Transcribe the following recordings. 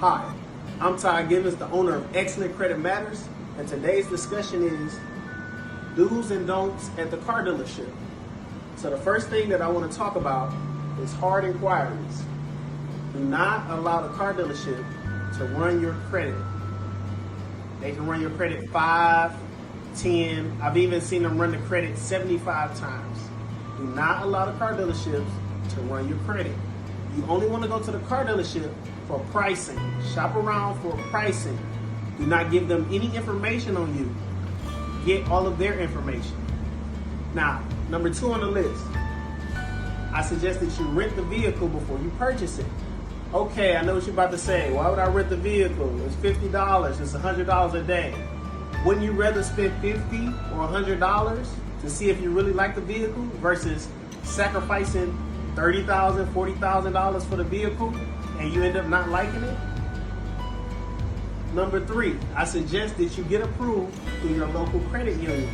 Hi, I'm Ty Givens, the owner of Excellent Credit Matters, and today's discussion is do's and don'ts at the car dealership. So the first thing that I want to talk about is hard inquiries. Do not allow the car dealership to run your credit. They can run your credit 5, 10, I've even seen them run the credit 75 times. Do not allow the car dealerships to run your credit. You only want to go to the car dealership for pricing. Shop around for pricing. Do not give them any information on you. Get all of their information. Now, number 2 on the list, I suggest that you rent the vehicle before you purchase it. Okay, I know what you're about to say. Why would I rent the vehicle? It's $50, it's $100 a day. Wouldn't you rather spend $50 or $100 to see if you really like the vehicle versus sacrificing $30,000, $40,000 for the vehicle and you end up not liking it? Number 3, I suggest that you get approved through your local credit union.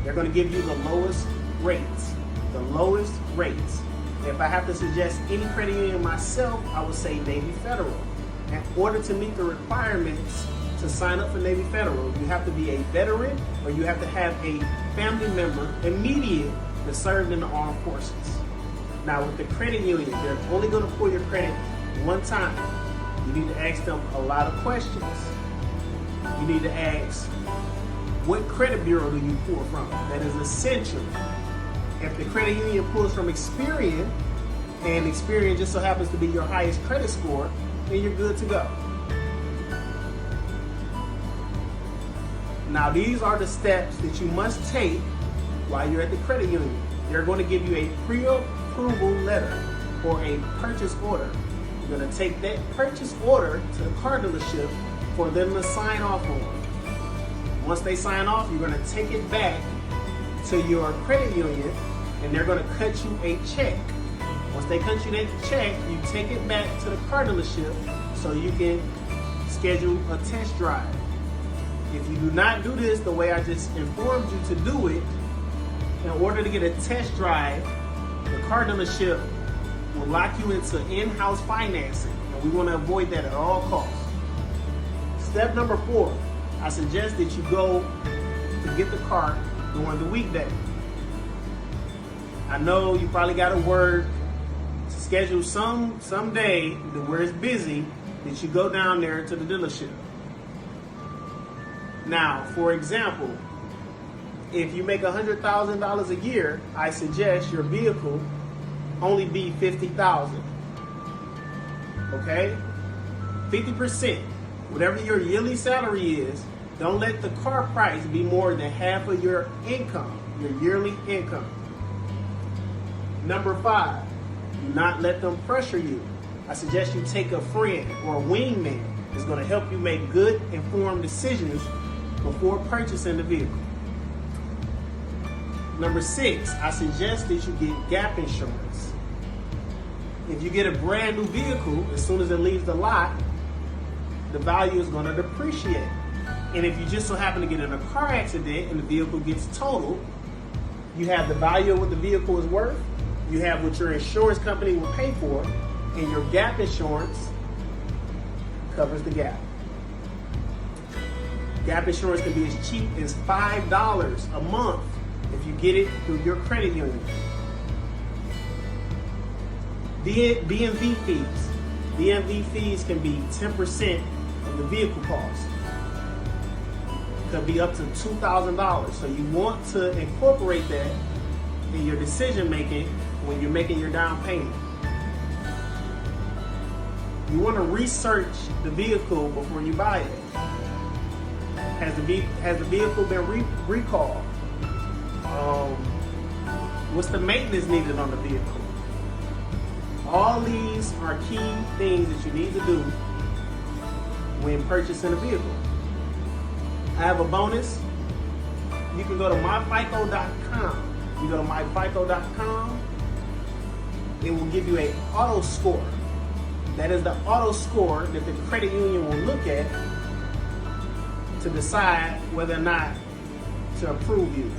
They're going to give you the lowest rates. The lowest rates. If I have to suggest any credit union myself, I would say Navy Federal. In order to meet the requirements to sign up for Navy Federal, you have to be a veteran or you have to have a family member immediate that served in the armed forces. Now with the credit union, they're only going to pull your credit one time. You need to ask them a lot of questions. You need to ask, what credit bureau do you pull from? That is essential. If the credit union pulls from Experian, and Experian just so happens to be your highest credit score, then you're good to go. Now these are the steps that you must take while you're at the credit union. They're going to give you a pre-approval letter or a purchase order. You're going to take that purchase order to the car dealership for them to sign off on. Once they sign off, you're going to take it back to your credit union and they're going to cut you a check. Once they cut you that check, you take it back to the car dealership so you can schedule a test drive. If you do not do this the way I just informed you to do it, in order to get a test drive, the car dealership will lock you into in-house financing, and we want to avoid that at all costs. Step number 4, I suggest that you go to get the car during the weekday. I know you probably got to work, schedule some day where it's busy that you go down there to the dealership. Now, for example, if you make $100,000 a year, I suggest your vehicle only be $50,000. Okay? 50%. Whatever your yearly salary is, don't let the car price be more than half of your income, your yearly income. Number 5, do not let them pressure you. I suggest you take a friend or a wingman that's going to help you make good, informed decisions before purchasing the vehicle. Number 6, I suggest that you get gap insurance. If you get a brand new vehicle, as soon as it leaves the lot, the value is going to depreciate. And if you just so happen to get in a car accident and the vehicle gets totaled, you have the value of what the vehicle is worth, you have what your insurance company will pay for, and your gap insurance covers the gap. Gap insurance can be as cheap as $5 a month if you get it through your credit union. DMV fees. DMV fees can be 10% of the vehicle cost. Could be up to $2,000. So you want to incorporate that in your decision making when you're making your down payment. You want to research the vehicle before you buy it. Has the vehicle been recalled? What's the maintenance needed on the vehicle? All these are key things that you need to do when purchasing a vehicle. I have a bonus. You can go to myfico.com. You go to myfico.com, it will give you an auto score. That is the auto score that the credit union will look at to decide whether or not to approve you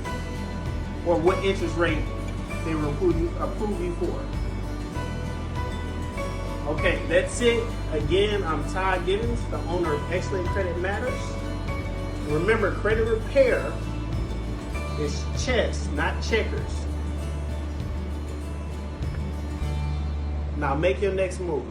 or what interest rate they will approve you for. Okay, that's it. Again, I'm Todd Gibbons, the owner of Excellent Credit Matters. Remember, credit repair is chess, not checkers. Now make your next move.